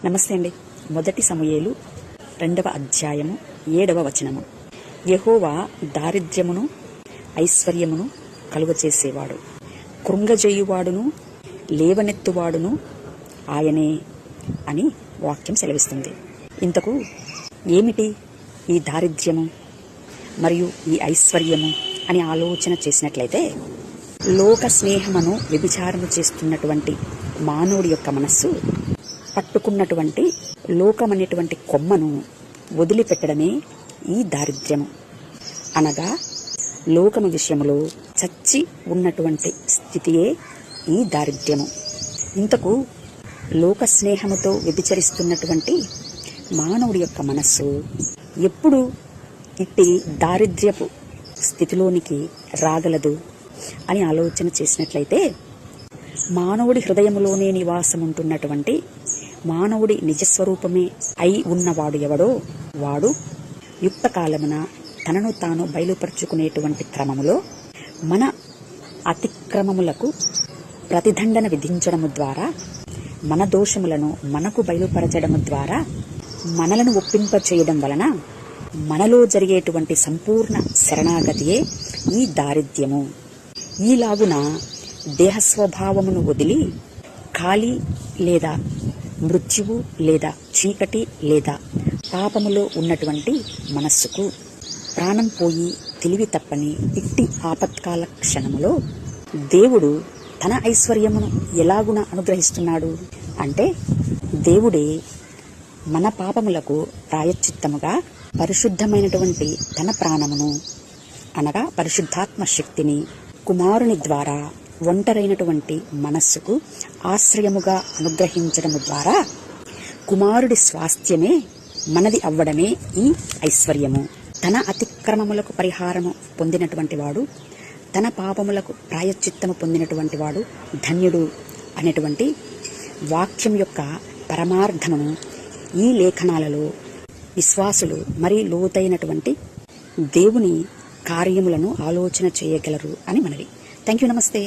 నమస్తే అండి. మొదటి సమూయేలు 2వ అధ్యాయము 7వ వచనము. యెహోవా దారిద్ర్యమును ఐశ్వర్యమును కలుగచేసేవాడు, కృంగజేయువాడును లేవనెత్తువాడును ఆయనే అని వాక్యం సెలవిస్తుంది. ఇంతకు ఏమిటి ఈ దారిద్ర్యము మరియు ఈ ఐశ్వర్యము అని ఆలోచన చేసినట్లయితే, లోక స్నేహమును వ్యభిచారము చేస్తున్నటువంటి మానవుడి యొక్క మనస్సు పట్టుకున్నటువంటి లోకమనేటువంటి కొమ్మను వదిలిపెట్టడమే ఈ దారిద్ర్యము. అనగా లోకము విషయములో చచ్చి ఉన్నటువంటి స్థితియే ఈ దారిద్ర్యము. ఇంతకు లోక స్నేహముతో వ్యభిచరిస్తున్నటువంటి మానవుడి యొక్క మనస్సు ఎప్పుడు ఇట్టి దారిద్ర్యపు స్థితిలోనికి రాగలదు అని ఆలోచన చేసినట్లయితే, మానవుడి హృదయములోనే నివాసముంటున్నటువంటి మానవుడి నిజస్వరూపమే అయి ఉన్నవాడు ఎవడో వాడు యుక్త కాలమున తనను తాను బయలుపరుచుకునేటువంటి క్రమములో మన అతిక్రమములకు ప్రతిదండన విధించడము ద్వారా, మన దోషములను మనకు బయలుపరచడము ద్వారా మనలను ఒప్పింపచేయడం వలన మనలో జరిగేటువంటి సంపూర్ణ శరణాగతియే ఈ దారిద్ర్యము. ఈలాగున దేహస్వభావమును వదిలి ఖాళీ లేదా మృత్యువు లేదా చీకటి లేదా పాపములో ఉన్నటువంటి మనస్సుకు ప్రాణం పోయి తెలివి తప్పని ఇట్టి ఆపత్కాల క్షణములో దేవుడు తన ఐశ్వర్యమును ఎలాగున అనుగ్రహిస్తున్నాడు అంటే, దేవుడే మన పాపములకు ప్రాయశ్చిత్తముగా పరిశుద్ధమైనటువంటి తన ప్రాణమును అనగా పరిశుద్ధాత్మ శక్తిని కుమారుని ద్వారా ఒంటరైనటువంటి మనస్సుకు ఆశ్రయముగా అనుగ్రహించడము ద్వారా కుమారుడి స్వాస్థ్యమే మనది అవ్వడమే ఈ ఐశ్వర్యము. తన అతిక్రమములకు పరిహారము పొందినటువంటి వాడు, తన పాపములకు ప్రాయశ్చిత్తము పొందినటువంటి వాడు ధన్యుడు అనేటువంటి వాక్యం యొక్క పరమార్థమును ఈ లేఖనాలలో విశ్వాసులు మరీ లోతైనటువంటి దేవుని కార్యములను ఆలోచన చేయగలరు అని మనవి. Thank you. నమస్తే.